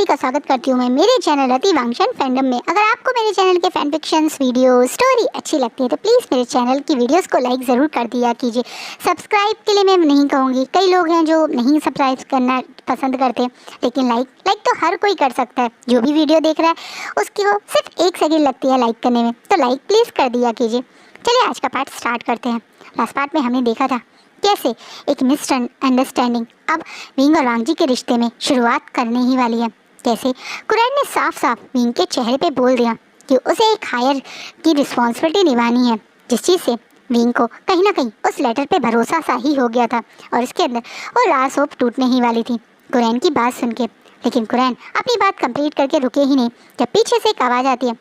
सभी का स्वागत करती हूँ मैं मेरे चैनल रति वांगशन फैंडम में। अगर आपको मेरे चैनल के फैन फिक्शंस वीडियो स्टोरी अच्छी लगती है तो प्लीज़ मेरे चैनल की वीडियोस को लाइक ज़रूर कर दिया कीजिए। सब्सक्राइब के लिए मैं नहीं कहूँगी, कई लोग हैं जो नहीं सब्सक्राइब करना पसंद करते, लेकिन लाइक तो हर कोई कर सकता है। जो भी वीडियो देख रहा है उसकी सिर्फ 1 सेकेंड लगती है लाइक करने में, तो लाइक प्लीज़ कर दिया कीजिए। चलिए आज का पार्ट स्टार्ट करते हैं। लास्ट पार्ट में हमने देखा था कैसे एक मिसअंडरस्टैंडिंग अब विंग और वांगजी के रिश्ते में शुरुआत करने ही वाली है। कैसे कुरैन ने साफ साफ विंग के चेहरे पे बोल दिया कि उसे एक हायर की रिस्पॉन्सिबिलिटी निभानी है, जिस चीज़ से विंग को कहीं ना कहीं उस लेटर पे भरोसा सा ही हो गया था और इसके अंदर वो लास्ट होप टूटने ही वाली थी कुरैन की बात सुन के। लेकिन कुरैन अपनी बात कंप्लीट करके रुके ही नहीं जब पीछे से एक आवाज़ आती है,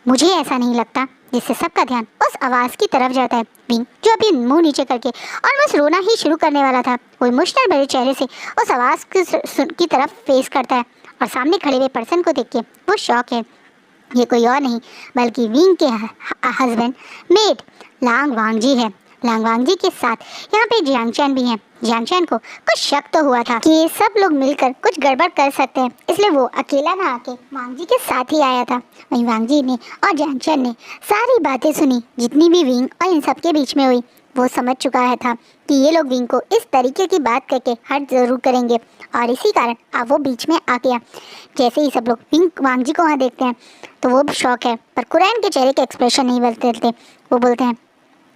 मुझे ऐसा नहीं लगता, जिससे सबका ध्यान उस आवाज़ की तरफ जाता है। विंग जो अभी मुंह नीचे करके ऑलमोस्ट रोना ही शुरू करने वाला था, वो इमोशनल भरे चेहरे से उस आवाज़ की तरफ फेस करता है और सामने खड़े हुए पर्सन को देख के वो शॉक है। ये कोई और नहीं बल्कि विंग के हस्बैंड मेट लांग वांगजी है। लांग वांगजी के साथ यहाँ पे जियांगचैन भी है। जियांगचैन को कुछ शक तो हुआ था कि सब लोग मिलकर कुछ गड़बड़ कर सकते हैं, इसलिए वो अकेला ना आके वांगजी के साथ ही आया था। वहीं वांगजी ने और जियांगचैन ने सारी बातें सुनी, जितनी भी विंग और इन सब के बीच में हुई। वो समझ चुका है था कि ये लोग विंग को इस तरीके की बात करके हर्ट जरूर करेंगे और इसी कारण अब वो बीच में आ गया। जैसे ही सब लोग विंग वांगजी को वहाँ देखते हैं तो वो शौक है, पर कुरैन के चेहरे के एक्सप्रेशन नहीं बदलते। वो बोलते हैं,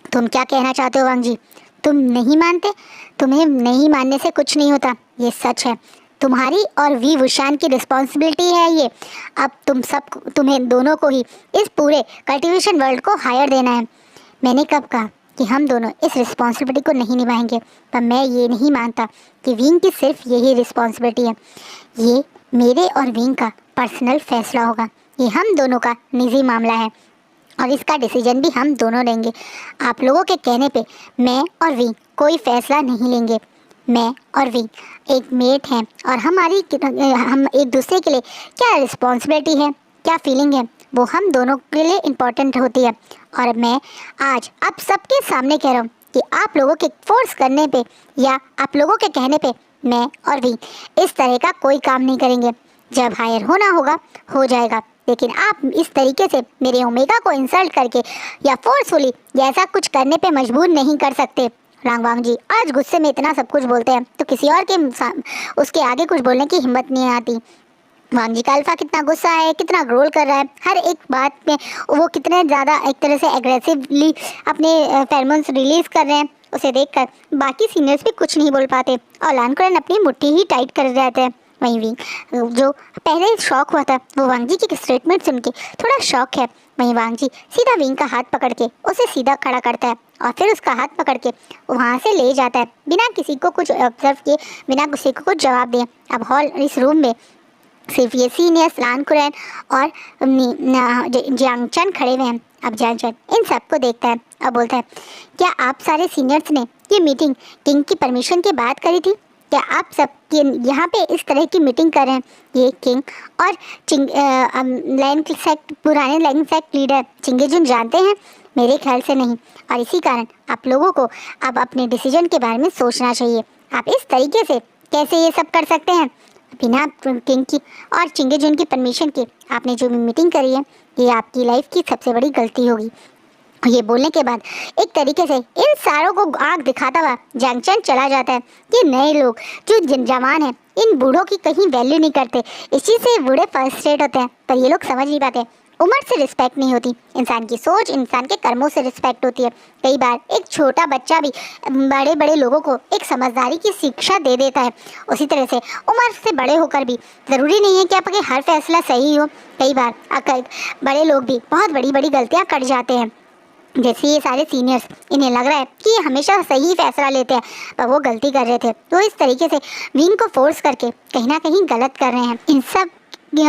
तुम क्या कहना चाहते हो वांगजी? तुम नहीं मानते? तुम्हें नहीं मानने से कुछ नहीं होता, ये सच है। तुम्हारी और वी वुशान की रिस्पॉन्सिबिलिटी है ये। अब तुम्हें दोनों को ही इस पूरे कल्टीवेशन वर्ल्ड को हायर देना है। मैंने कब कहा कि हम दोनों इस रिस्पॉन्सिबिलिटी को नहीं निभाएंगे, पर मैं ये नहीं मानता कि विंग की सिर्फ यही रिस्पॉन्सिबिलिटी है। ये मेरे और विंग का पर्सनल फैसला होगा, ये हम दोनों का निजी मामला है और इसका डिसीजन भी हम दोनों लेंगे। आप लोगों के कहने पे मैं और विंग कोई फैसला नहीं लेंगे। मैं और विंग एक मेट हैं और हम एक दूसरे के लिए क्या रिस्पॉन्सिबिलिटी है, क्या फीलिंग है, वो हम दोनों के लिए इम्पोर्टेंट होती है। और मैं आज आप सबके सामने कह रहा हूँ कि आप लोगों के फोर्स करने पे या आप लोगों के कहने पे मैं और विंग इस तरह का कोई काम नहीं करेंगे। जब हायर होना होगा हो जाएगा, लेकिन आप इस तरीके से मेरे ओमेगा को इंसल्ट करके या फोर्सफुली ऐसा कुछ करने पे मजबूर नहीं कर सकते। लांग वांगजी आज गुस्से में इतना सब कुछ बोलते हैं तो किसी और के उसके आगे कुछ बोलने की हिम्मत नहीं आती। वांगजी का अल्फा कितना गुस्सा है, कितना ग्रोल कर रहा है, हर एक बात में वो कितने ज़्यादा एक तरह से एग्रेसिवली अपने फेरोमोन्स रिलीज कर रहे हैं। उसे देखकर बाकी सीनियर्स भी कुछ नहीं बोल पाते और लानकुरैन अपनी मुट्ठी ही टाइट कर रहते हैं। वहीं विंग जो पहले शॉक हुआ था वो वांगजी की स्टेटमेंट सुन के थोड़ा शॉक है। वहीं वांगजी सीधा विंग का हाथ पकड़ के उसे सीधा खड़ा करता है और फिर उसका हाथ पकड़ के वहाँ से ले जाता है बिना किसी को कुछ ऑब्जर्व किए, बिना किसी को कुछ जवाब दिए। अब हॉल इस रूम में सिर्फ ये सीनियर्स लानकुरैन और जियांगचैन खड़े हुए हैं। अब जियांगचैन इन सबको देखता है और बोलता है, क्या आप सारे सीनियर्स ने ये मीटिंग किंग की परमिशन के बाद करी थी? क्या आप सब यहाँ पे इस तरह की मीटिंग कर रहे हैं? ये किंग और पुराने लैंग सेक्ट लीडर चिंगेजुन जानते हैं? मेरे ख्याल से नहीं, और इसी कारण आप लोगों को अब अपने डिसीजन के बारे में सोचना चाहिए। आप इस तरीके से कैसे ये सब कर सकते हैं बिना किंग की और चिंगेजुन की परमिशन के? आपने जो भी मीटिंग करी है ये आपकी लाइफ की सबसे बड़ी गलती होगी। ये बोलने के बाद एक तरीके से इन सारों को आग दिखाता हुआ जियांगचैन चला जाता है। ये नए लोग जो जवान हैं इन बूढ़ों की कहीं वैल्यू नहीं करते, इस चीज़ से बूढ़े फ्रस्ट्रेट होते हैं, पर ये लोग समझ नहीं पाते। उम्र से रिस्पेक्ट नहीं होती, इंसान की सोच, इंसान के कर्मों से रिस्पेक्ट होती है। कई बार एक छोटा बच्चा भी बड़े बड़े लोगों को एक समझदारी की शिक्षा दे देता है। उसी तरह से उम्र से बड़े होकर भी ज़रूरी नहीं है कि आपके हर फैसला सही हो। कई बार बड़े लोग भी बहुत बड़ी बड़ी गलतियाँ कर जाते हैं। जैसे ये सारे सीनियर्स, इन्हें लग रहा है कि ये हमेशा सही फैसला लेते हैं, पर वो गलती कर रहे थे। तो इस तरीके से विंग को फोर्स करके कहीं ना कहीं गलत कर रहे हैं। इन सब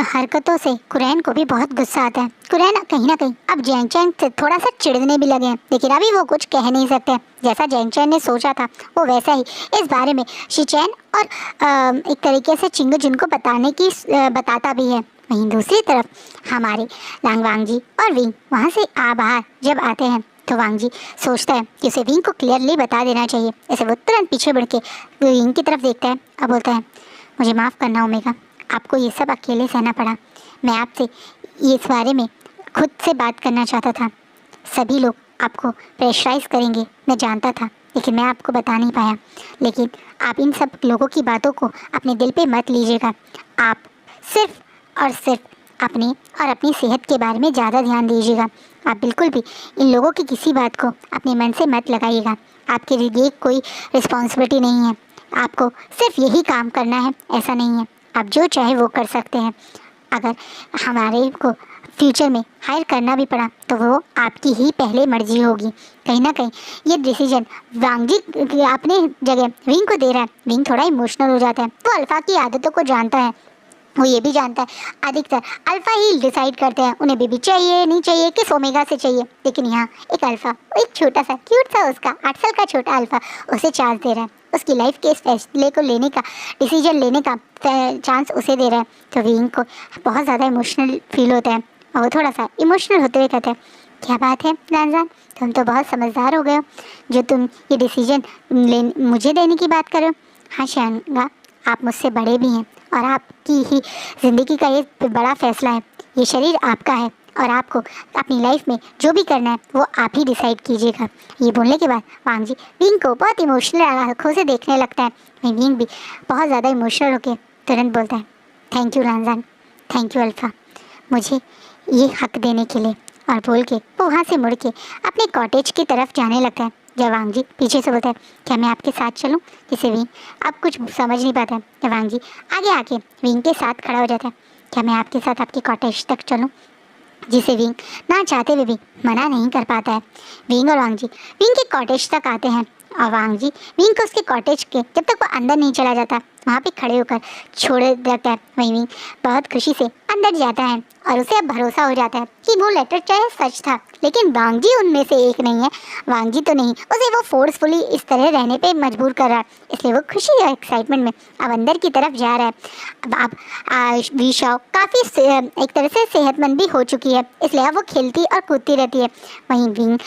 हरकतों से कुरैन को भी बहुत गुस्सा आता है। कुरैन कहीं ना कहीं अब जियांगचैन से थोड़ा सा चिढ़ने भी लगे हैं, लेकिन अभी वो कुछ कह नहीं सकते। जैसा जियांगचैन ने सोचा था वो वैसा ही इस बारे में शिचैन और एक तरीके से चिंगेजुन को बताता भी है। वहीं दूसरी तरफ हमारे लांग वांगजी और विंग वहाँ से बाहर जब आते हैं तो वांगजी सोचता है कि उसे विंग को क्लियरली बता देना चाहिए। ऐसे वो तुरंत पीछे बढ़ के विंग की तरफ देखता है और बोलता है, मुझे माफ़ करना ओमेगा, आपको ये सब अकेले सहना पड़ा। मैं आपसे इस बारे में खुद से बात करना चाहता था। सभी लोग आपको प्रेशराइज करेंगे, मैं जानता था, लेकिन मैं आपको बता नहीं पाया। लेकिन आप इन सब लोगों की बातों को अपने दिल पे मत लीजिएगा। आप सिर्फ और सिर्फ अपनी और अपनी सेहत के बारे में ज़्यादा ध्यान दीजिएगा। आप बिल्कुल भी इन लोगों की किसी बात को अपने मन से मत लगाइएगा। आपके लिए कोई रिस्पॉन्सिबिलिटी नहीं है। आपको सिर्फ यही काम करना है, ऐसा नहीं है। आप जो चाहे वो कर सकते हैं। अगर हमारे को फ्यूचर में हायर करना भी पड़ा तो वो आपकी ही पहले मर्जी होगी। कहीं ना कहीं ये डिसीजन वांगजी अपने जगह विंग को दे रहा है। विंग थोड़ा इमोशनल हो जाता है। वो अल्फ़ा की आदतों को जानता है। वो ये भी जानता है अधिकतर अल्फ़ा ही डिसाइड करते हैं उन्हें बेबी चाहिए नहीं चाहिए, किस ओमेगा से चाहिए। लेकिन यहाँ एक अल्फ़ा, एक छोटा सा क्यूट सा उसका 8 साल का छोटा अल्फ़ा उसे चांस दे रहा है। उसकी लाइफ के इस फैसले को लेने का, डिसीजन लेने का चांस उसे दे रहा है। तो विंग को बहुत ज़्यादा इमोशनल फील होता है और वो थोड़ा सा इमोशनल होते हुए कहते हैं, क्या बात है लानजान, तुम तो बहुत समझदार हो गए हो जो तुम ये डिसीजन मुझे देने की बात कर रहे हो। हाँ शानगा, आप मुझसे बड़े भी हैं और आपकी ही ज़िंदगी का ये बड़ा फैसला है। ये शरीर आपका है और आपको अपनी लाइफ में जो भी करना है वो आप ही डिसाइड कीजिएगा। ये बोलने के बाद वांगजी विंग को बहुत इमोशनल आंखों से देखने लगता है। विंग भी बहुत ज़्यादा इमोशनल होकर तुरंत बोलता है, थैंक यू लानजान, थैंक यू अल्फ़ा, मुझे ये हक देने के लिए। और बोल के वो वहाँ से मुड़ के अपने कॉटेज की तरफ जाने लगता है। जब वांगजी पीछे से बोलता है, क्या मैं आपके साथ चलूं? जिसे विंग अब कुछ समझ नहीं पाता है। जब वांगजी आगे आके विंग के साथ खड़ा हो जाता है, क्या मैं आपके साथ आपके कॉटेज तक चलूं? जिसे विंग ना चाहते हुए भी मना नहीं कर पाता है। विंग और वांगजी विंग के कॉटेज तक आते हैं और वांगजी विंग को उसके कॉटेज के जब तक वो अंदर नहीं चला जाता वहाँ पे खड़े होकर छोड़ देता है। वहीं विंग बहुत खुशी से अंदर जाता है और उसे अब भरोसा हो जाता है कि वो लेटर चाहे सच था, लेकिन वांगजी उनमें से एक नहीं है। वांगजी तो नहीं, उसे वो फोर्सफुली इस तरह रहने पे मजबूर कर रहा है। इसलिए वो खुशी और एक्साइटमेंट में अब अंदर की तरफ जा रहा है। अब विशाओ काफ़ी एक तरह से सेहतमंद भी हो चुकी है, इसलिए अब वो खेलती और कूदती रहती है। वहीं विंग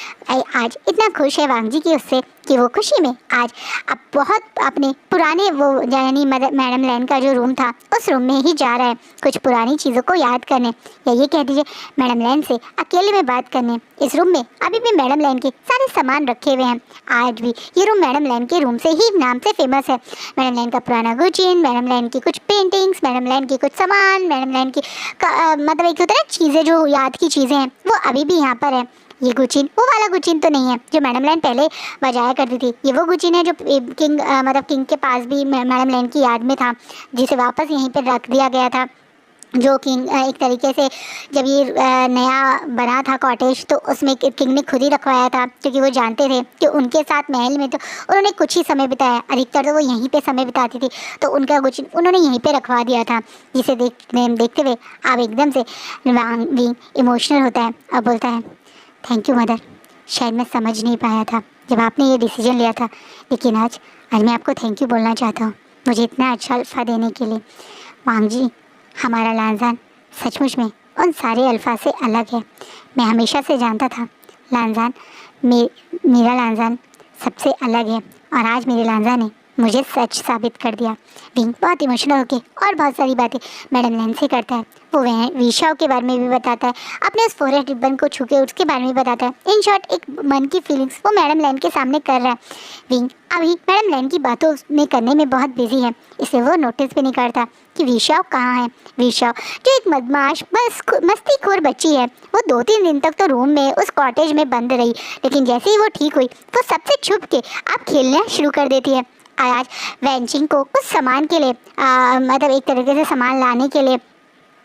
आज इतना खुश है वांगजी की उससे कि वो खुशी में आज अब बहुत अपने पुराने वो यानी मैडम लैन का जो रूम था उस रूम में ही जा रहा है कुछ पुरानी चीज़ों को याद करने, या ये कह दीजिए मैडम लैन से अकेले में बात करने। इस रूम में अभी भी मैडम लैन के सारे सामान रखे हुए हैं। आज भी ये रूम मैडम लैन के रूम से ही नाम से फेमस है। मैडम लैन का पुराना गुचिन, मैडम लैन की कुछ पेंटिंग्स, मैडम लैन के कुछ सामान, मैडम लैन की मतलब एक होता है ना चीज़ें जो याद की चीज़ें हैं वो अभी भी यहाँ पर है। ये गुचिन वो वाला गुचिन तो नहीं है जो मैडम लैन पहले बजाया करती थी। ये वो गुचिन है जो किंग मतलब किंग के पास भी मैडम लैन की याद में था, जिसे वापस यहीं पर रख दिया गया था। जो किंग एक तरीके से जब ये नया बना था कॉटेज तो उसमें किंग ने खुद ही रखवाया था, क्योंकि वो जानते थे कि उनके साथ महल में तो उन्होंने कुछ ही समय बिताया, अधिकतर तो वो यहीं पे समय बिताती थी, तो उनका कुछ उन्होंने यहीं पे रखवा दिया था। जिसे देखते हुए अब एकदम से विंग इमोशनल होता है और बोलता है, थैंक यू मदर, शायद मैं समझ नहीं पाया था जब आपने ये डिसीजन लिया था, लेकिन आज मैं आपको थैंक यू बोलना चाहता हूँ मुझे इतना अच्छा अल्फ़ा देने के लिए। वांगजी, हमारा लानजान सचमुच में उन सारे अल्फ़ा से अलग है। मैं हमेशा से जानता था लानजान मेरा लानजान सबसे अलग है और आज मेरे लानजान ने मुझे सच साबित कर दिया। विंग बहुत इमोशनल होके और बहुत सारी बातें मैडम लैन से करता है। वो वह विशाओ के बारे में भी बताता है, अपने उस फोरहेड रिबन को छू के उसके बारे में बताता है। इन शॉर्ट एक मन की फीलिंग्स वो मैडम लैन के सामने कर रहा है। विंग अभी मैडम लैन की बातों में करने में बहुत बिजी है, इसलिए वो नोटिस भी नहीं करता कि विशाओ कहाँ है। विशाओ जो एक बदमाश मस्तीखोर बच्ची है, वो 2-3 दिन तक तो रूम में उस कॉटेज में बंद रही, लेकिन जैसे ही वो ठीक हुई वो सबसे छुप के अब खेलना शुरू कर देती है। आज वेंचिंग को कुछ सामान के लिए मतलब एक तरीके से सामान लाने के लिए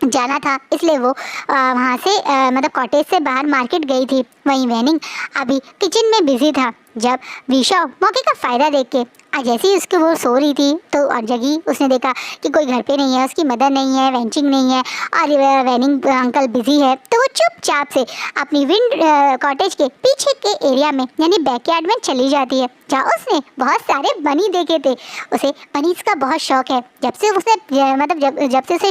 जाना था, इसलिए वो वहाँ से मतलब कॉटेज से बाहर मार्केट गई थी। वहीं वैनिंग अभी किचन में बिजी था जब विशाओ मौके का फ़ायदा देख के जैसे ही उसकी वो सो रही थी तो और जगी उसने देखा कि कोई घर पे नहीं है, उसकी मदर नहीं है, वेंचिंग नहीं है और वैनिंग अंकल बिजी है, तो वो चुपचाप से अपनी विंड कॉटेज के पीछे के एरिया में यानी बैकयार्ड में चली जाती है, जहाँ उसने बहुत सारे बनी देखे थे। उसे बनीज का बहुत शौक है। जब से उसने मतलब जब से उसे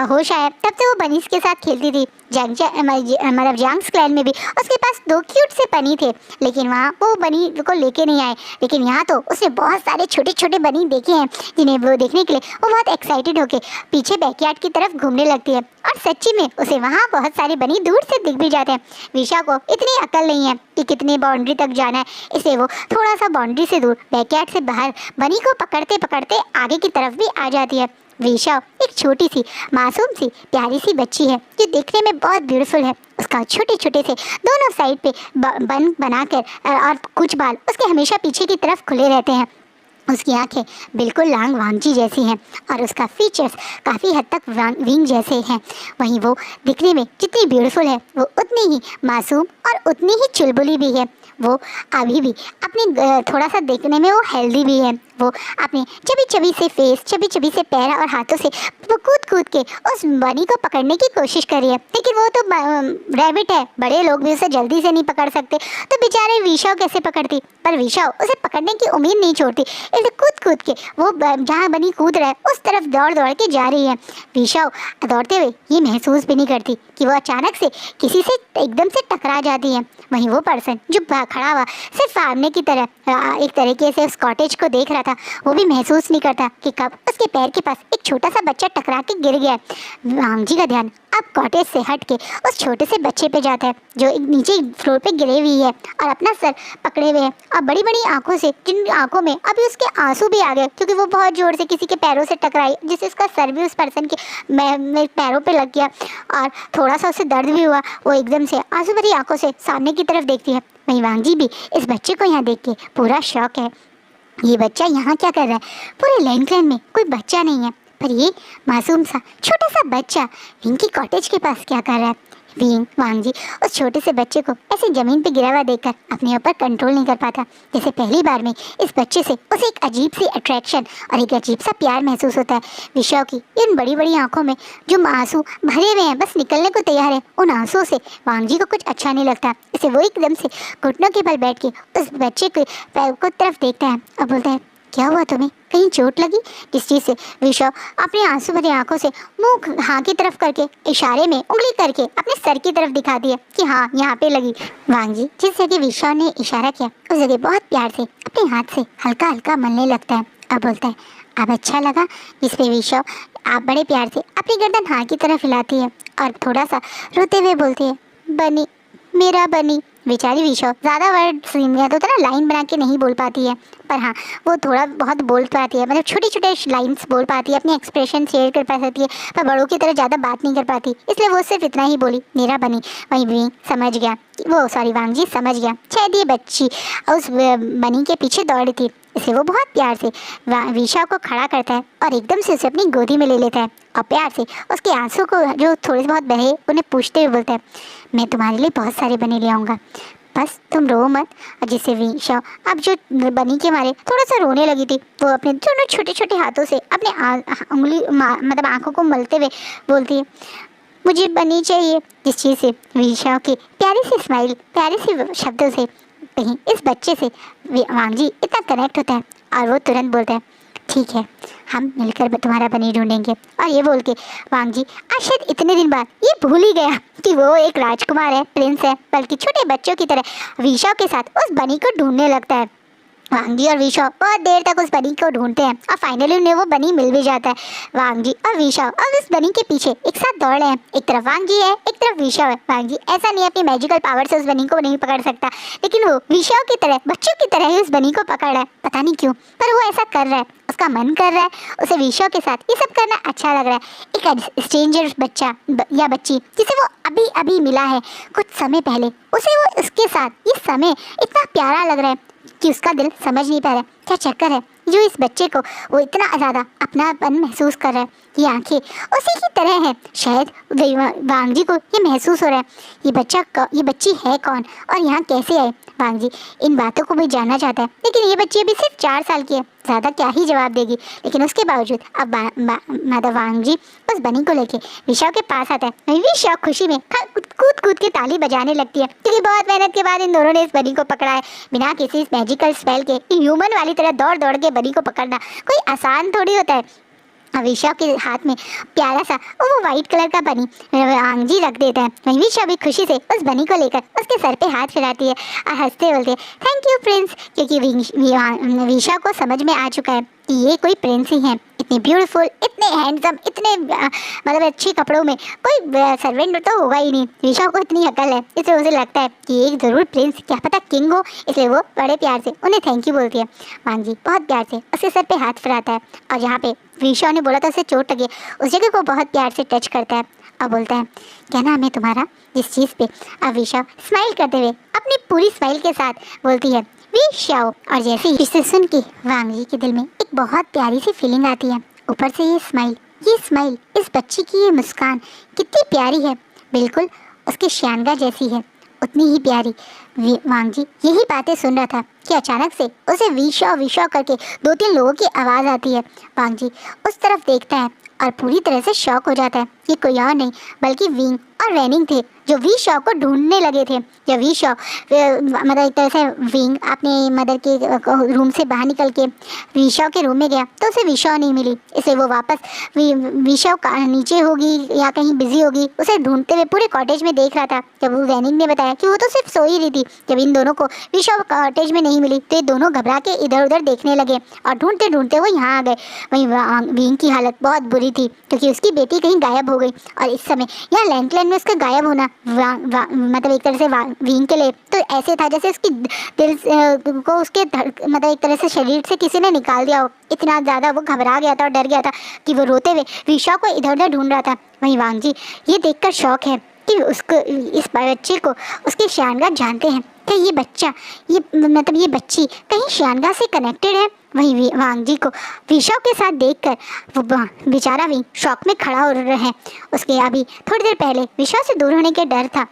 होश आया तब से वो बनीज के साथ खेलती थी। मतलब जंग्स क्लैन में भी उसके पास 2 क्यूट से बनी थे, लेकिन वहाँ वो बनी को लेके नहीं आए। लेकिन यहाँ तो उसने बहुत बहुत सारे छोटे छोटे बनी देखे हैं जिन्हें वो देखने के लिए वो बहुत एक्साइटेड होके पीछे बैकयार्ड की तरफ घूमने लगती है। और सच्ची में उसे वहाँ बहुत सारे बनी दूर से दिख भी जाते हैं। विशा को इतनी अकल नहीं है कि कितनी बाउंड्री तक जाना है, इसलिए वो थोड़ा सा बाउंड्री से दूर बैकयार्ड से बाहर बनी को पकड़ते पकड़ते आगे की तरफ भी आ जाती है। विशा एक छोटी सी मासूम सी प्यारी सी बच्ची है जो देखने में बहुत ब्यूटीफुल है। उसका छोटे छोटे से दोनों साइड पे बन बनाकर और कुछ बाल उसके हमेशा पीछे की तरफ खुले रहते हैं। उसकी आंखें बिल्कुल लांग वांगजी जैसी हैं और उसका फीचर्स काफ़ी हद तक विंग जैसे हैं। वहीं वो दिखने में जितनी ब्यूटीफुल है वो उतनी ही मासूम और उतनी ही चुलबुली भी है। वो अभी भी अपनी थोड़ा सा देखने में वो हेल्दी भी है। वो अपने चबी चबी से फेस, चबी चबी से पैर और हाथों से वो कूद कूद के उस बनी को पकड़ने की कोशिश कर रही है, लेकिन वो तो रैबिट है, बड़े लोग भी उसे जल्दी से नहीं पकड़ सकते, तो बेचारे विशा कैसे पकड़ती। पर विशा उसे पकड़ने की उम्मीद नहीं छोड़ती, इसलिए कूद कूद के वो जहाँ बनी कूद रहा है उस तरफ दौड़ दौड़ के जा रही है। विशा दौड़ते हुए ये महसूस भी नहीं करती कि वो अचानक से किसी से एकदम से टकरा जाती है। वहीं वो पर्सन जो खड़ा हुआ सिर्फ सामने की तरफ एक तरीके से उस कॉटेज को देख रहा था, वो भी महसूस नहीं करता कि कब उसके पैर के पास एक छोटा सा बच्चा टकरा के गिर गया। वांगजी का ध्यान अब कॉटेज से हट के उस छोटे से बच्चे पे जाता है जो एक नीचे फ्लोर पे गिरे हुई है और अपना सर पकड़े हुए है और बड़ी बड़ी आंखों से, जिन आंखों में अभी उसके आंसू भी आ गए क्योंकि वो बहुत जोर से किसी के पैरों से टकराई, जिससे उसका सर भी उस पर्सन के पैरों पे लग गया और थोड़ा सा उसे दर्द भी हुआ। वो एकदम से आंसू भरी आंखों से सामने की तरफ देखती है। वहीं वांगजी भी इस बच्चे को यहाँ देख के पूरा शौक है। ये बच्चा यहाँ क्या कर रहा है? पूरे लैंडक्लैन में कोई बच्चा नहीं है, पर ये मासूम सा छोटा सा बच्चा विंग की कॉटेज के पास क्या कर रहा है? वांगजी उस छोटे से बच्चे को ऐसे जमीन पे गिरा हुआ देखकर अपने ऊपर कंट्रोल नहीं कर पाता। जैसे पहली बार में इस बच्चे से उसे एक अजीब सी अट्रैक्शन और एक अजीब सा प्यार महसूस होता है। विशा की इन बड़ी बड़ी आंखों में जो आंसू भरे हुए हैं, बस निकलने को तैयार है, उन आंसुओं से वांगजी को कुछ अच्छा नहीं लगता। इसे वो एकदम से घुटनों के बल बैठ के उस बच्चे के पैर को तरफ देखता है और बोलता है, क्या हुआ तुम्हें? कहीं चोट लगी? जिस चीज़ से विशा अपने आंसू भरी आंखों से मुंह हाँ की तरफ करके इशारे में उंगली करके अपने सर की तरफ दिखाती है कि हाँ यहाँ पे लगी। वांगजी जिस जगह विशा ने इशारा किया उस जगह बहुत प्यार से अपने हाथ से हल्का हल्का मलने लगता है और बोलता है, अब अच्छा लगा? जिस पे विशा आप बड़े प्यार से अपनी गर्दन हाँ की तरफ हिलाती है और थोड़ा सा रोते हुए बोलती है, बनी, मेरा बनी। बेचारी विशा ज़्यादा वर्ड या तो ना लाइन बना के नहीं बोल पाती है, पर हाँ वो थोड़ा बहुत बोल पाती है, मतलब छोटे छोटे लाइन्स बोल पाती है, अपने एक्सप्रेशन शेयर कर पा सकती है, पर बड़ों की तरह ज़्यादा बात नहीं कर पाती, इसलिए वो सिर्फ इतना ही बोली, मेरा बनी। वहीं भी समझ गया, वांगजी समझ गया शायद ये बच्ची उस बनी के पीछे दौड़ी थी, इसे वो बहुत प्यार से विशा को खड़ा करता है और एकदम से उसे अपनी गोदी में ले लेता है और प्यार से उसके आंसू को जो थोड़े बहुत बहे उन्हें पूछते हुए बोलता है, मैं तुम्हारे लिए बहुत सारे बने ले आऊँगा, बस तुम रो मत। और जिससे विशा अब जो बनी के मारे थोड़ा सा रोने लगी थी, वो अपने दोनों छोटे छोटे हाथों से अपने उंगली मतलब आंखों को मलते हुए बोलती है, मुझे बनी चाहिए। जिस चीज़ से विशा की प्यारी सी स्माइल, प्यारे से शब्दों से कहीं इस बच्चे से वांगजी इतना कनेक्ट होता है और वो तुरंत बोलता है, ठीक है हम मिलकर तुम्हारा बनी ढूंढेंगे। और ये बोल के वांगजी आज शायद इतने दिन बाद ये भूल ही गया कि वो एक राजकुमार है, प्रिंस है, बल्कि छोटे बच्चों की तरह विशा के साथ उस बनी को ढूंढने लगता है। वांगजी और विशा बहुत देर तक उस बनी को ढूंढते हैं और फाइनली उन्हें वो बनी मिल भी जाता है। वांगजी और विशा अब उस बनी के पीछे एक साथ दौड़ रहे हैं, एक तरफ वांगजी है एक तरफ विशा है। वांगजी ऐसा नहीं अपनी मैजिकल पावर से उस बनी को नहीं पकड़ सकता, लेकिन वो विशा की तरह बच्चों की तरह ही उस बनी को पकड़ रहा है, पता नहीं क्यों, पर वो ऐसा कर रहा है, उसका मन कर रहा है, उसे विशा के साथ ये सब करना अच्छा लग रहा है। एक स्ट्रेंजर बच्चा या बच्ची जिसे वो अभी अभी मिला है कुछ समय पहले, उसे वो उसके साथ ये समय इतना प्यारा लग रहा है कि उसका दिल समझ नहीं पा रहा है क्या चक्कर है जो इस बच्चे को वो इतना ज़्यादा अपनापन महसूस कर रहा है। ये आंखें उसी की तरह है, शायद वांगजी को ये महसूस हो रहा है ये बच्ची है कौन और यहाँ कैसे आए। वांगजी इन बातों को भी जानना चाहता है, लेकिन ये बच्ची अभी सिर्फ 4 साल की है, ज़्यादा क्या ही जवाब देगी। लेकिन उसके बावजूद अब माता वांगजी उस बनी को लेके विशा के पास आता है। विशा खुशी में कूद कूद के ताली बजाने लगती है क्योंकि बहुत मेहनत के बाद इन दोनों ने इस बनी को पकड़ा है। बिना किसी मैजिकल स्पेल के ह्यूमन वाली तरह दौड़ दौड़ के बनी को पकड़ना कोई आसान थोड़ी होता है। विशा के हाथ में प्यारा सा वो वाइट कलर का बनी वांगजी रख देता है। वहीं विशा भी खुशी से उस बनी को लेकर उसके सर पे हाथ फिराती है और हंसते बोलते थैंक यू प्रिंस, क्योंकि विशा को समझ में आ चुका है कि ये कोई प्रिंस ही है। इतनी ब्यूटीफुल, इतने हैंडसम, इतने मतलब अच्छे कपड़ों में कोई सर्वेंट तो होगा ही नहीं। विशा को इतनी अकल है, इसलिए उसे लगता है कि एक ज़रूर प्रिंस, क्या पता किंग हो, इसलिए वो बड़े प्यार से उन्हें थैंक यू बोलती है। वांगजी बहुत प्यार से उसके सर पे हाथ फिराता है और जहाँ पे विशा ने बोला था उसे चोट लगी उस जगह को बहुत प्यार से टच करता है और बोलता है क्या नाम है तुम्हारा जिस चीज़ पे। अब विशा स्माइल करते हुए अपनी पूरी स्माइल के साथ बोलती है विशा। और जैसे ही इसे सुन के वांगजी के दिल में एक बहुत प्यारी सी फीलिंग आती है। ऊपर से ये स्माइल, इस बच्ची की ये मुस्कान कितनी प्यारी है, बिल्कुल उसकी श्यानगा जैसी है, उतनी ही प्यारी। वांगजी यही बातें सुन रहा था कि अचानक से उसे विशा करके 2-3 लोगों की आवाज़ आती है। वांगजी उस तरफ देखता है और पूरी तरह से शॉक हो जाता है। ये कोई और नहीं बल्कि विंग और रैनिंग थे जो विशा को ढूंढने लगे थे। जब विशा मतलब एक तरह से विंग अपने मदर के रूम से बाहर निकल के विशा के रूम में गया तो उसे विशा नहीं मिली, इसलिए वो वापस विशा नीचे होगी या कहीं बिजी होगी उसे ढूंढते हुए पूरे कॉटेज में देख रहा था। जब वो रैनिंग ने बताया कि वो तो सिर्फ सो ही रही थी। जब इन दोनों को विशा कॉटेज में नहीं मिली तो ये दोनों घबरा के इधर उधर देखने लगे और ढूंढते ढूंढते वो यहाँ आ गए। वहीं विंग की हालत बहुत बुरी थी क्योंकि उसकी बेटी कहीं गायब हो गई और इस समय यहाँ लैंडलैंड में उसका गायब होना मतलब एक तरह से विंग के लिए तो ऐसे था जैसे उसकी दिल को उसके मतलब एक तरह से शरीर से किसी ने निकाल दिया हो। इतना ज़्यादा वो घबरा गया था और डर गया था कि वो रोते हुए विशा को इधर उधर ढूंढ रहा था। वहीं वांगजी ये देखकर शौक है कि उसको इस बच्चे को उसके श्यानगा जानते हैं कि ये बच्चा ये बच्ची कहीं श्यानगा से कनेक्टेड है। वहीं वांगजी को विशा के साथ देखकर वो बेचारा भी शौक में खड़ा हो रहा है। उसके अभी थोड़ी देर पहले विशा से दूर होने के डर था,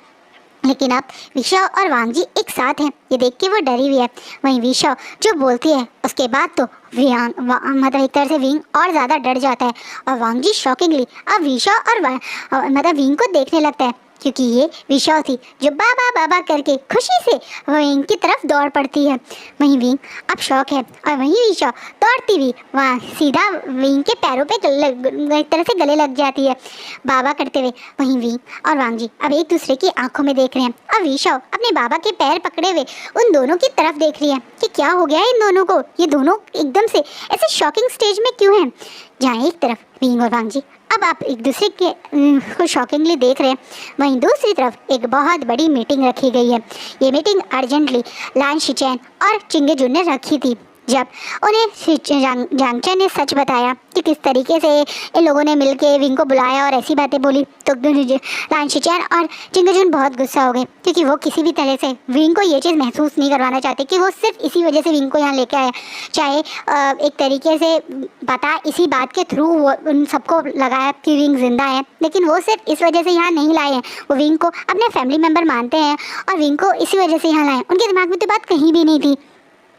लेकिन अब विशा और वांगजी एक साथ हैं, ये देख के वो डरी हुई है। वहीं विशा जो बोलती है उसके बाद तो मतलब एक तरह से विंग और ज़्यादा डर जाता है और वांगजी शॉकिंगली अब विशा और मतलब विंग को देखने लगता है क्योंकि ये विशा थी जो बाबा बाबा करके खुशी से विंग की तरफ दौड़ पड़ती है। वहीं विंग अब शौक है और वहीं विशा दौड़ती हुई वहाँ सीधा विंग के पैरों पे एक तरह से गले लग जाती है बाबा करते हुए। वहीं विंग और वांगजी अब एक दूसरे की आंखों में देख रहे हैं। अब विशा अपने बाबा के पैर पकड़े हुए उन दोनों की तरफ देख रही है कि क्या हो गया है इन दोनों को, ये दोनों एकदम से ऐसे शॉकिंग स्टेज में क्यों हैं। जहाँ एक तरफ विंग और वांगजी अब आप एक दूसरे के को शॉकिंगली देख रहे हैं, वहीं दूसरी तरफ एक बहुत बड़ी मीटिंग रखी गई है। ये मीटिंग अर्जेंटली लान शिचैन और चिंगेजुन ने रखी थी। जब उन्हें जांगचैन ने सच बताया कि किस तरीके से इन लोगों ने मिलके विंग को बुलाया और ऐसी बातें बोली तो लान शिचैन और चिंगेजुन बहुत गुस्सा हो गए क्योंकि वो किसी भी तरह से विंग को ये चीज़ महसूस नहीं करवाना चाहते कि वो सिर्फ इसी वजह से विंग को यहाँ लेके आया। चाहे एक तरीके से पता इसी बात के थ्रू उन सबको लगाया कि विंग जिंदा है, लेकिन वो सिर्फ इस वजह से यहाँ नहीं लाए हैं। वो विंग को अपने फैमिली मेम्बर मानते हैं और विंग को इसी वजह से यहाँ लाए। उनके दिमाग में तो बात कहीं भी नहीं थी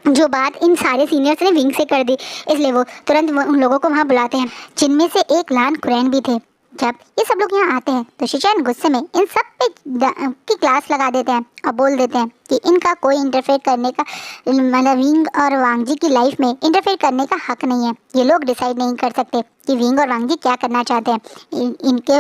जो बात इन सारे सीनियर्स ने विंग से कर दी, इसलिए वो तुरंत उन लोगों को वहाँ बुलाते हैं जिनमें से एक लान कुरैन भी थे। जब ये सब लोग यहाँ आते हैं तो शिचैन गुस्से में इन सब पे की क्लास लगा देते हैं और बोल देते हैं कि इनका कोई इंटरफेयर करने का मतलब विंग और वांगजी की लाइफ में इंटरफेयर करने का हक नहीं है। ये लोग डिसाइड नहीं कर सकते कि विंग और वांगजी क्या करना चाहते हैं। इनके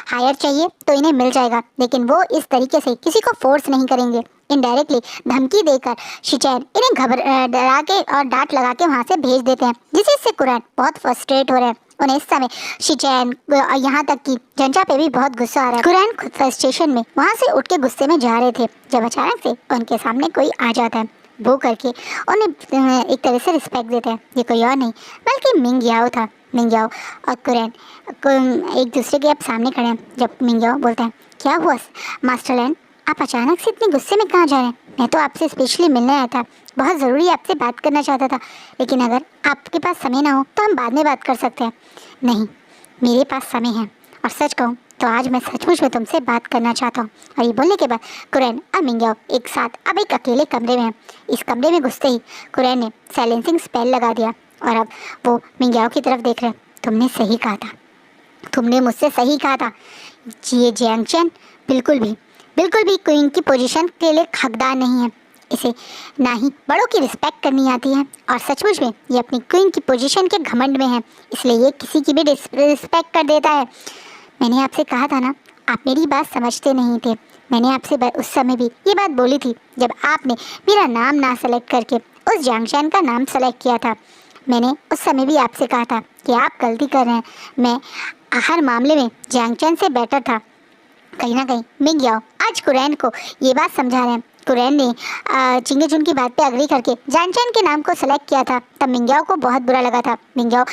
हायर चाहिए तो इन्हें मिल जाएगा, लेकिन वो इस तरीके से किसी को फोर्स नहीं करेंगे। इनडायरेक्टली धमकी देकर शिचैन इन्हें डरा के और डांट लगा के वहाँ से भेज देते हैं, जिससे कुरैन बहुत फ्रस्ट्रेट हो रहे हैं। उन्हें इस समय शिचैन यहाँ तक कि जंचा पे भी बहुत गुस्सा आ रहा है। कुरैन खुद फ्रस्ट्रेशन में वहाँ से उठ के गुस्से में जा रहे थे जब अचानक से उनके सामने कोई आ जाता है। वो करके उन्हें एक तरह से रिस्पेक्ट देते हैं। ये कोई और नहीं बल्कि मिंग याओ था। मिंग याओ और कुरैन एक दूसरे के अब सामने खड़े हैं। जब मिंग याओ बोलते हैं क्या हुआ मास्टर लैन, आप अचानक से इतने गुस्से में कहाँ जा रहे हैं? मैं तो आपसे स्पेशली मिलने आया था, बहुत ज़रूरी आपसे बात करना चाहता था, लेकिन अगर आपके पास समय ना हो तो हम बाद में बात कर सकते हैं। नहीं, मेरे पास समय है और सच कहूँ तो आज मैं सचमुच में तुमसे बात करना चाहता हूँ। और ये बोलने के बाद कुरैन और मिंग याओ एक साथ अब एक अकेले कमरे में हैं। इस कमरे में घुसते ही कुरैन ने साइलेंसिंग स्पेल लगा दिया और अब वो मिंग याओ की तरफ देख रहे हैं। तुमने सही कहा था, तुमने मुझसे सही कहा था। ये जांगचैन बिल्कुल भी क्वीन की पोजीशन के लिए हकदार नहीं है। इसे ना ही बड़ों की रिस्पेक्ट करनी आती है और सचमुच में ये अपनी क्वीन की पोजीशन के घमंड में है, इसलिए ये किसी की भी रिस्पेक्ट कर देता है। मैंने आपसे कहा था ना, आप मेरी बात समझते नहीं थे। मैंने आपसे उस समय भी ये बात बोली थी जब आपने मेरा नाम ना सेलेक्ट करके उस जंक्शन का नाम सेलेक्ट किया था। मैंने उस समय भी आपसे कहा था कि आप गलती कर रहे हैं। मैं हर मामले में जंक्शन से बेटर था। कहीं ना कहीं मिंग्याओ आज कुरैन को ये बात समझा रहे हैं। कुरैन ने चिंगेजुन की बात पे अग्री करके जानचैन के नाम को सेलेक्ट किया था, तब मिंग्याओ को बहुत बुरा लगा था। मिंग्याओ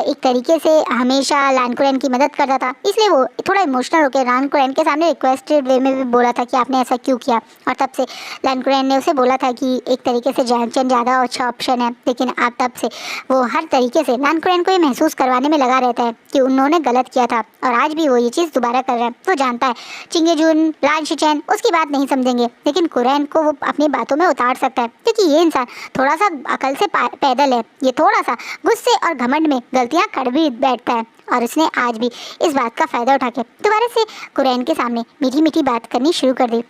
एक तरीके से हमेशा लान कुरैन की मदद करता था, इसलिए वो थोड़ा इमोशनल होकर लान कुरैन के सामने रिक्वेस्टेड वे में भी बोला था कि आपने ऐसा क्यों किया। और तब से लान कुरैन ने उसे बोला था कि एक तरीके से जानचैन ज़्यादा अच्छा ऑप्शन है, लेकिन आप तब से वो हर तरीके से लान कुरैन को ये महसूस करवाने में लगा रहता है कि उन्होंने गलत किया था, और आज भी वो ये चीज़ दोबारा कर रहा है। वो जानता है चिंगेजुन लान शिचैन उसकी बात नहीं समझेंगे, लेकिन कुरैन को वो अपनी बातों में उतार सकता है, क्योंकि ये इंसान थोड़ा सा अकल से पैदल है। ये थोड़ा सा गुस्से और घमंड में गलतियां कर भी बैठता है, और उसने आज भी इस बात का फ़ायदा उठा के दोबारा से कुरैन के सामने मीठी मीठी बात करनी शुरू कर दी।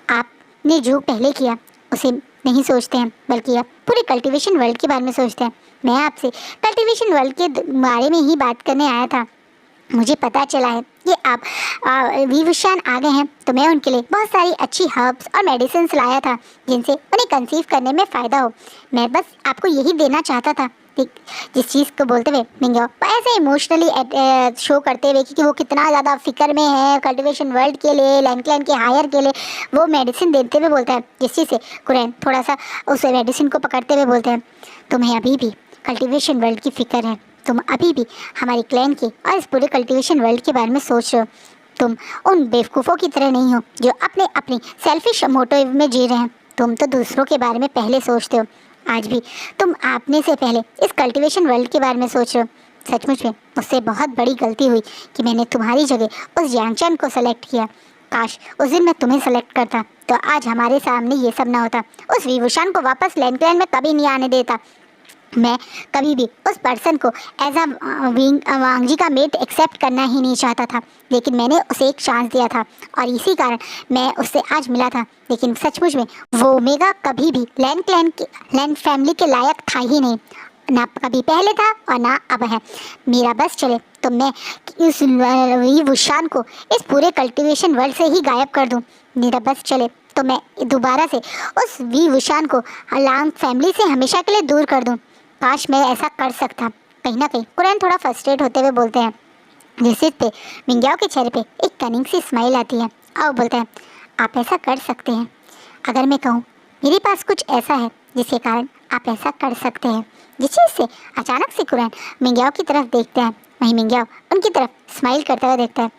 आपने जो पहले किया उसे नहीं सोचते हैं, बल्कि आप पूरे कल्टीवेशन वर्ल्ड के बारे में सोचते हैं। मैं आपसे कल्टीवेशन वर्ल्ड के बारे में ही बात करने आया था। मुझे पता चला है कि आप विवशान आ गए हैं, तो मैं उनके लिए बहुत सारी अच्छी हर्ब्स और मेडिसिन लाया था जिनसे उन्हें कंसीव करने में फ़ायदा हो। मैं बस आपको यही देना चाहता था। जिस चीज़ को बोलते हुए मिंग्याओ ऐसे इमोशनली शो करते हुए कि वो कितना ज़्यादा फिक्र में है कल्टीवेशन वर्ल्ड के लिए, लैंड क्लैन के हायर के लिए, वो मेडिसिन देते हुए बोलता है, जिस चीज़ से कुरैन थोड़ा सा उस मेडिसिन को पकड़ते हुए बोलते हैं, तुम्हें अभी भी कल्टीवेशन वर्ल्ड की फ़िक्र है, तुम अभी भी हमारी क्लैन की और इस पूरे कल्टीवेशन वर्ल्ड के बारे में सोच रहे हो। तुम उन बेवकूफ़ों की तरह नहीं हो जो अपनी सेल्फिश मोटिव में जी रहे हैं। तुम तो दूसरों के बारे में पहले सोचते हो। आज भी तुम आपने से पहले इस कल्टीवेशन वर्ल्ड के बारे में सोच रहे हो। सचमुच में मुझसे बहुत बड़ी गलती हुई कि मैंने तुम्हारी जगह उस यांगचैन को सेलेक्ट किया। काश उस दिन मैं तुम्हें सेलेक्ट करता तो आज हमारे सामने ये सब ना होता। उस विभूषण को वापस लैंड क्लैन में कभी नहीं आने देता। मैं कभी भी उस पर्सन को एज अ वांगजी का मेट एक्सेप्ट करना ही नहीं चाहता था, लेकिन मैंने उसे एक चांस दिया था और इसी कारण मैं उससे आज मिला था। लेकिन सचमुच में वो ओमेगा कभी भी लैंड फैमिली के लायक था ही नहीं, ना कभी पहले था और ना अब है। मेरा बस चले तो मैं उस विभूषण को इस पूरे कल्टीवेशन वर्ल्ड से ही गायब कर दूं। मेरा बस चले तो मैं दोबारा से उस विभूषण को लांग फैमिली से हमेशा के लिए दूर कर दूं। काश मैं ऐसा कर सकता। कहीं ना कहीं कुरैन थोड़ा फ्रस्ट्रेट होते हुए बोलते हैं, जिससे पे मिंग्याओ के चेहरे पे एक कनिंग सी स्माइल आती है और बोलते हैं, आप ऐसा कर सकते हैं। अगर मैं कहूँ मेरे पास कुछ ऐसा है जिसके कारण आप ऐसा कर सकते हैं। जिस चीज़ से अचानक से कुरैन मिंग्याओ की तरफ देखते हैं, वहीं मिंग्याओ उनकी तरफ स्माइल करता हुआ देखता है।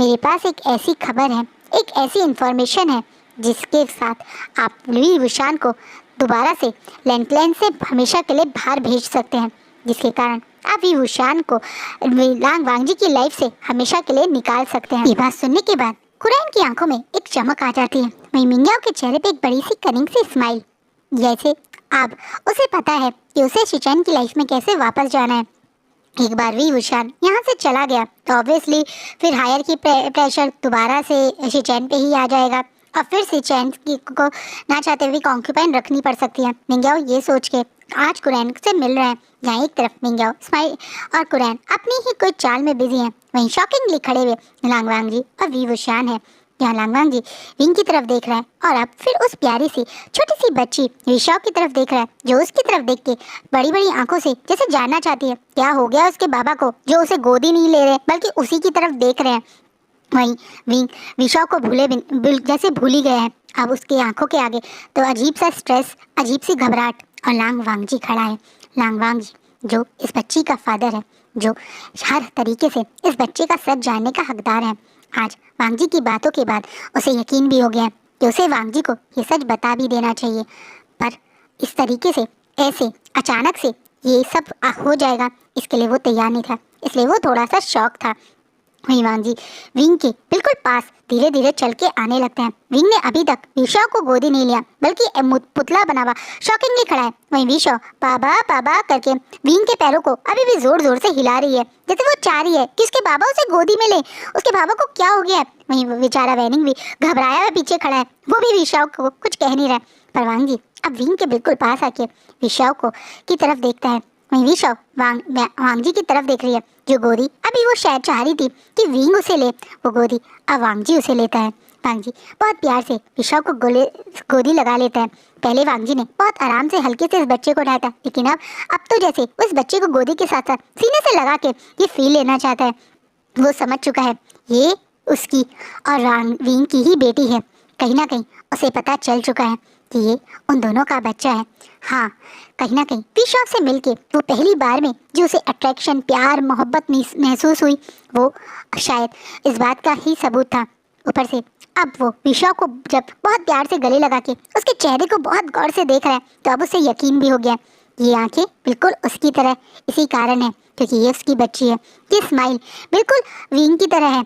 मेरे पास एक ऐसी खबर है, एक ऐसी इन्फॉर्मेशन है जिसके साथ आप विभूषण को दोबारा से लैंड क्लैन से हमेशा के लिए बाहर भेज सकते हैं, जिसके कारण आप विभूषण को लांग वांगजी की लाइफ से हमेशा के लिए निकाल सकते हैं। ये बात सुनने के बाद कुरैन की आंखों में एक चमक आ जाती है, वहीं मिंग्याओ के चेहरे पे एक बड़ी सी कनिंग सी स्माइल। जैसे अब उसे पता है कि उसे शिचैन की लाइफ में कैसे वापस जाना है। एक बार विभूषण यहाँ से चला गया तो ऑब्वियसली फिर हायर की प्रेशर दोबारा से शिचैन पे ही आ जाएगा और फिर शिचैन को ना चाहते हुए कॉन्क्यूपाइन रखनी पड़ सकती है। मिंग्याओ ये सोच के आज कुरैन से मिल रहे हैं, जहाँ एक तरफ मिंग्याओ स्माइल और कुरैन अपनी ही कोई चाल में बिजी हैं, वहीं शॉकिंगली खड़े हुए लांग वांगजी और विभूषण है। यहाँ लांग वांगजी विंग की तरफ देख रहा है और अब फिर उस प्यारी सी छोटी सी बच्ची विशाओ की तरफ देख रहा है, जो उसकी तरफ देख के बड़ी बड़ी आंखों से जैसे जानना चाहती है क्या हो गया उसके बाबा को, जो उसे गोदी नहीं ले रहे बल्कि उसी की तरफ देख रहे हैं। वहीं विंग विशाओ को जैसे भूल ही गए हैं। अब उसकी आंखों के आगे तो अजीब सा स्ट्रेस, अजीब सी घबराहट, और लांग वांगजी खड़ा है। लांग वांगजी जो इस बच्ची का फादर है, जो हर तरीके से इस बच्चे का सच जानने का हकदार है। आज वांगजी की बातों के बाद उसे यकीन भी हो गया कि उसे वांगजी को ये सच बता भी देना चाहिए, पर इस तरीके से ऐसे अचानक से ये सब हो जाएगा इसके लिए वो तैयार नहीं था, इसलिए वो थोड़ा सा शॉक था। वहीं वांगजी विंग के बिल्कुल पास धीरे धीरे चल के आने लगते हैं। विंग ने अभी तक विशाओ को गोदी नहीं लिया बल्कि पुतला बना हुआ शॉकिंगली खड़ा है। वहीं विशाओ पाबा पाबा करके विंग के पैरों को अभी भी जोर जोर से हिला रही है, जैसे वो चाह रही है कि उसके बाबा उसे गोदी में ले। उसके बाबा को क्या हो गया है? वहीं बेचारा वैनिंग भी घबराया हुआ पीछे खड़ा है, वो भी विशाओ को कुछ कह नहीं रहा है। पर वांग जी अब विंग के बिल्कुल पास आके विशाओ को की तरफ देखता है। वहीं विशाओ वांग जी की तरफ देख रही है। जो गोदी अभी वो शायद चाह रही थी कि विंग उसे ले, वो गोदी अब वांग जी उसे लेता है। वांग जी बहुत प्यार से विशाओ को गोदी लगा लेता है। पहले वांग जी ने बहुत आराम से हल्के से इस बच्चे को उठाया था, लेकिन अब तो जैसे उस बच्चे को गोदी के साथ साथ सीने से लगा के ये फील लेना चाहता है। वो समझ चुका है ये उसकी और विंग की ही बेटी है। कहीं ना कहीं उसे पता चल चुका है कि ये उन दोनों का बच्चा है। हाँ, कहीं ना कहीं विशाल से मिलके वो पहली बार में जो उसे अट्रैक्शन, प्यार, मोहब्बत महसूस हुई, वो शायद इस बात का ही सबूत था। ऊपर से अब वो विशाल को जब बहुत प्यार से गले लगा के उसके चेहरे को बहुत गौर से देख रहा है, तो अब उसे यकीन भी हो गया ये आंखें बिल्कुल उसकी तरह इसी कारण है क्योंकि ये उसकी बच्ची है। ये स्माइल बिल्कुल विंग की तरह है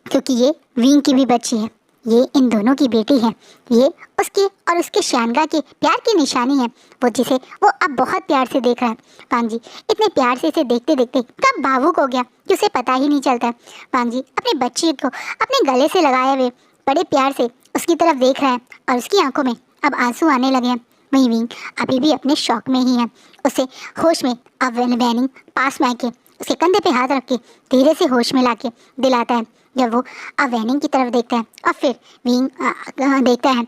क्योंकि ये विंग की भी बच्ची है। ये इन दोनों की बेटी है। ये उसके और उसके शानगा के प्यार की निशानी है, वो जिसे वो अब बहुत प्यार से देख रहा है। वांग जी इतने प्यार से इसे देखते देखते कब भावुक हो गया कि उसे पता ही नहीं चलता। वांग जी अपने बच्चे को अपने गले से लगाए हुए बड़े प्यार से उसकी तरफ देख रहा है और उसकी आंखों में अब आंसू आने लगे हैं। वहीं विंग अभी भी अपने शौक में ही है। उसे होश में अब वैनिंग पास में आके उसके कंधे पे हाथ रख के धीरे से होश में लाके दिलाता है। जब वो अब वैनिंग की तरफ देखता है और फिर विंग देखता है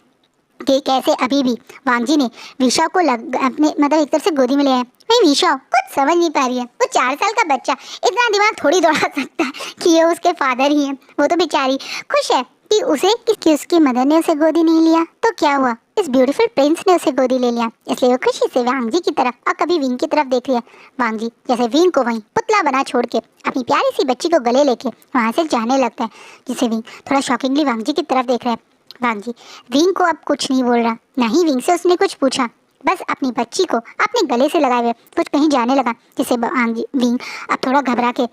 कि कैसे अभी भी वांग जी ने विशा को अपने मतलब एक तरफ से गोदी में लिया है। वही विशा कुछ समझ नहीं पा रही है। वो 4 साल का बच्चा इतना दिमाग थोड़ी दौड़ा सकता है कि ये उसके फादर ही है। वो तो बेचारी खुश है कि उसकी मदर ने उसे गोदी नहीं लिया, तो क्या हुआ, इस ब्यूटीफुल प्रिंस ने उसे गोदी ले लिया, इसलिए वो खुशी से वांग जी की तरफ और कभी विंग की तरफ देख रही है। वांग जी जैसे विंग को वहीं पुतला बना छोड़ के अपनी प्यारी सी बच्ची को गले लेके वहाँ से जाने लगता है, जिसे विंग थोड़ा शॉकिंगली वांग जी की तरफ देख रहा है। वांग जी विंग को अब कुछ नहीं बोल रहा, ना ही विंग से उसने कुछ पूछा, बस अपनी बच्ची को अपने गले से लगाए हुए कुछ कहीं जाने लगा, जिसे विंग अब थोड़ा घबरा के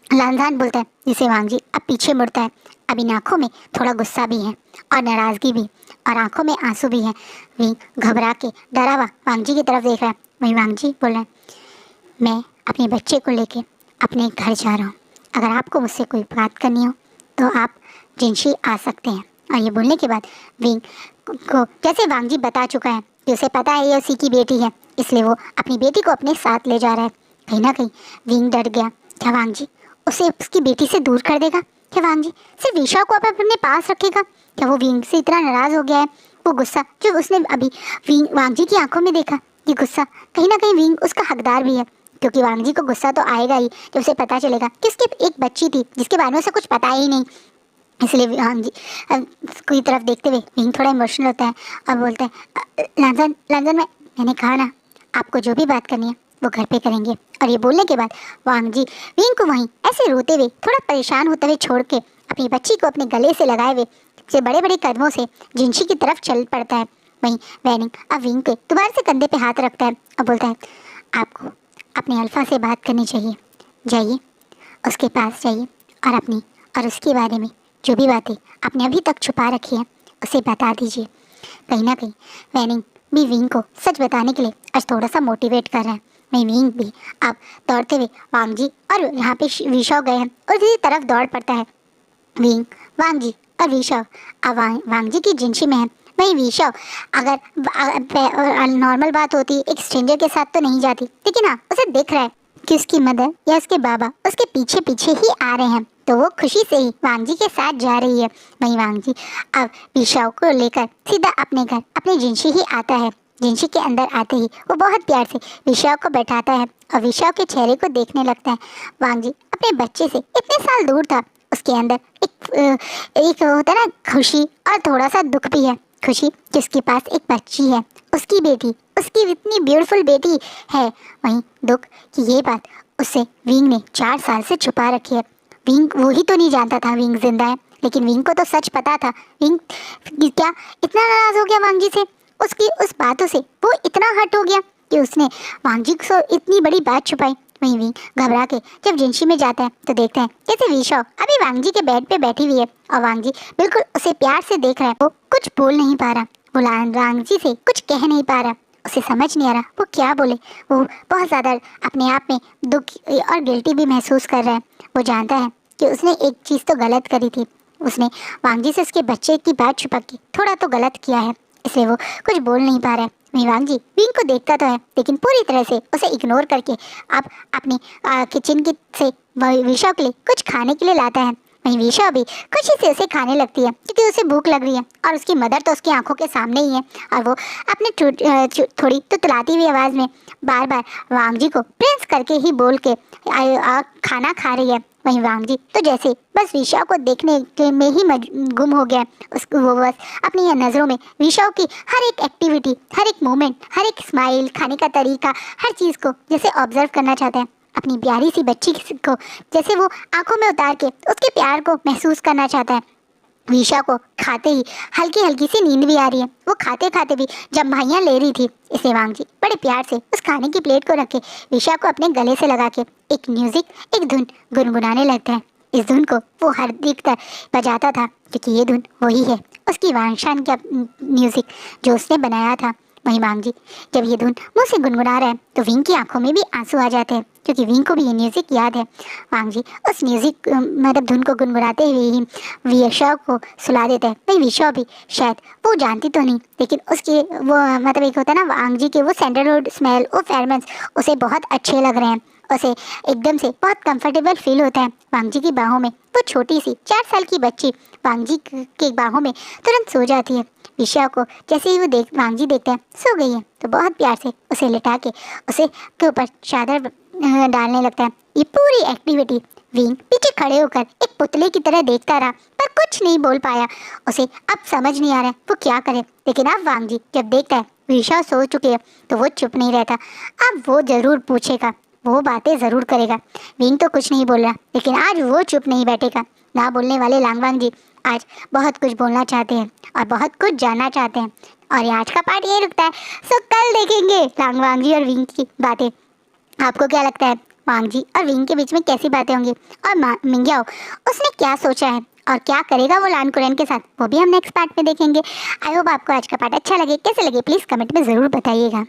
लानजान बोलता है, जिसे वांग जी अब पीछे मुड़ता है। अब इन आँखों में थोड़ा गुस्सा भी है और नाराज़गी भी और आंखों में आंसू भी है। विंग घबरा के डरा हुआ वांग जी की तरफ देख रहा है। वहीं वांग जी बोल रहे हैं, मैं अपने बच्चे को लेके अपने घर जा रहा हूँ, अगर आपको मुझसे कोई बात करनी हो तो आप जिनशी आ सकते हैं। और ये बोलने के बाद विंग को जैसे वांग जी बता चुका है कि उसे पता है ये उसी की बेटी है, इसलिए वो अपनी बेटी को अपने साथ ले जा रहा है। कहीं ना कहीं विंग डर गया, क्या वांग जी उसे उसकी बेटी से दूर कर देगा? क्या वांग जी सिर्फ विशा को अपने पास रखेगा? क्या वो विंग से इतना नाराज़ हो गया है? वो गुस्सा जो उसने अभी वांग जी की आंखों में देखा, ये गुस्सा कहीं ना कहीं विंग उसका हकदार भी है, क्योंकि वांग जी को गुस्सा तो आएगा ही जब उसे पता चलेगा कि उसकी एक बच्ची थी जिसके बारे में उसे कुछ पता ही नहीं। इसलिए वांग जी कोई तरफ देखते हुए विंग थोड़ा इमोशनल होता है और बोलता है, लांजन मैंने कहा ना, आपको जो भी बात करनी है वो घर पे करेंगे। और ये बोलने के बाद वांग जी विंग को वहीं ऐसे रोते हुए थोड़ा परेशान होते हुए छोड़ के अपनी बच्ची को अपने गले से लगाए हुए से बड़े बड़े कदमों से जिनशी की तरफ चल पड़ता है। वहीं वैनिंग अब विंग के दोबारा से कंधे पे हाथ रखता है और बोलता है, आपको अपने अल्फा से बात करनी चाहिए, जाइए उसके पास जाइए और उसके बारे में जो भी बातें आपने अभी तक छुपा रखी है उसे बता दीजिए। कहीं ना कहीं वैनिंग भी विंग को सच बताने के लिए आज थोड़ा सा मोटिवेट कर रहा है। वहीं विंग भी अब दौड़ते हुए वांग जी और यहाँ पे विशा गए हैं और इसी तरफ दौड़ पड़ता है। विंग, वांग जी और विशा अब वांग जी की जिनशी में है। वहीं विशा अगर नॉर्मल बात होती एक स्ट्रेंजर के साथ तो नहीं जाती, लेकिन हाँ उसे दिख रहा है कि उसकी मदर या उसके बाबा उसके पीछे पीछे ही आ रहे हैं, तो वो खुशी से ही वांग जी के साथ जा रही है। वहीं वांग जी अब विशा को लेकर सीधा अपने घर अपने जिनशी ही आता है। जिनशी के अंदर आते ही वो बहुत प्यार से विशा को बैठाता है और विशा के चेहरे को देखने लगता है। वांग जी अपने बच्चे से इतने साल दूर था, उसके अंदर एक होता है ना खुशी और थोड़ा सा दुख भी है। खुशी कि उसके पास एक बच्ची है, उसकी बेटी, उसकी इतनी ब्यूटीफुल बेटी है। वहीं दुख कि ये बात उससे विंग ने 4 साल से छुपा रखी है। विंग वो ही तो नहीं जानता था विंग जिंदा है, लेकिन विंग को तो सच पता था। विंग क्या इतना नाराज हो गया वांग जी से, उसकी उस बातों से वो इतना हट हो गया कि उसने वांग जी को इतनी बड़ी बात छुपाई। वहीं विंग घबरा के जब जिनशी में जाता है तो देखते हैं जैसे विशा अभी वांग जी के बेड पे बैठी हुई है और वांग जी बिल्कुल उसे प्यार से देख रहा है। वो कुछ बोल नहीं पा रहा, वो वांग जी से कुछ कह नहीं पा रहा, उसे समझ नहीं आ रहा वो क्या बोले। वो बहुत ज़्यादा अपने आप में दुख और गिल्टी भी महसूस कर रहा है। वो जानता है कि उसने एक चीज़ तो गलत करी थी, उसने वांग जी से उसके बच्चे की बात छुपा के थोड़ा तो गलत किया है, इसलिए वो कुछ बोल नहीं पा रहा है। वहीं वांग जी विंग को देखता तो है लेकिन पूरी तरह से उसे इग्नोर करके अब अपनी किचन की से विशा के लिए कुछ खाने के लिए लाता है। वहीं विशा भी खुशी से उसे खाने लगती है क्योंकि उसे भूख लग रही है और उसकी मदर तो उसकी आंखों के सामने ही है और वो अपने थोड़ी तो तुलाती हुई आवाज़ में बार बार वांग जी को प्रिंस करके ही बोल के खाना खा रही है। वहीं वांग जी तो जैसे बस विशा को देखने के में ही गुम हो गया। उसको वो बस अपनी नज़रों में विशा की हर एक एक्टिविटी, हर एक मोमेंट, हर एक स्माइल, खाने का तरीका, हर चीज़ को जैसे ऑब्जर्व करना चाहता है। अपनी प्यारी सी बच्ची को जैसे वो आंखों में उतार के उसके प्यार को महसूस करना चाहता है। विशा को खाते ही हल्की हल्की सी नींद भी आ रही है। वो खाते खाते भी जब भाइयाँ ले रही थी इसे वांग जी बड़े प्यार से उस खाने की प्लेट को रख के विशा को अपने गले से लगा के एक म्यूजिक, एक धुन गुनगुनाने लगता है। इस धुन को वो हर दिखकर बजाता था क्योंकि ये धुन वही है उसकी वांगशान का म्यूजिक जो उसने बनाया था। वहीं वांग जी जब ये धुन मुँह से गुनगुना रहा है तो विंग की आंखों में भी आंसू आ जाते हैं क्योंकि विंग को भी ये म्यूजिक याद है। वांग जी उस म्यूजिक मतलब धुन को गुनगुनाते हुए ही विशा को सुला देता है। वही विशा भी शायद वो जानती तो नहीं लेकिन उसके वो मतलब एक होता है ना वांग जी के वो सैंडलवुड स्मेल, वो फेरोमोन्स उसे बहुत अच्छे लग रहे हैं। उसे एकदम से बहुत कंफर्टेबल फील होता है वांग जी की बाहों में। वो छोटी सी 4 साल की बच्ची वांग जी के बाहों में तुरंत सो जाती है। विशा को जैसे ही वो वांग जी देखते हैं सो गई है तो बहुत प्यार से उसे लिटा के उसे के ऊपर चादर डालने लगता है। ये पूरी एक्टिविटी विंग पीछे खड़े होकर एक पुतले की तरह देखता रहा पर कुछ नहीं बोल पाया। उसे अब समझ नहीं आ रहा है वो क्या करे। लेकिन अब वांग जी जब देखता है विशा सो चुकी है तो वो चुप नहीं रहता। अब वो जरूर पूछेगा, वो बातें ज़रूर करेगा। विंग तो कुछ नहीं बोल रहा लेकिन आज वो चुप नहीं बैठेगा। ना बोलने वाले लांगवांग जी आज बहुत कुछ बोलना चाहते हैं और बहुत कुछ जानना चाहते हैं। और ये आज का पार्ट यही रुकता है। सो कल देखेंगे लांगवांग जी और विंग की बातें। आपको क्या लगता है वांग जी और विंग के बीच में कैसी बातें होंगी और मिंग्याओ उसने क्या सोचा है और क्या करेगा वो लान कुरैन के साथ, वो भी हम नेक्स्ट पार्ट में देखेंगे। आई होप आपको आज का पार्ट अच्छा लगे। कैसे लगे प्लीज़ कमेंट में ज़रूर बताइएगा।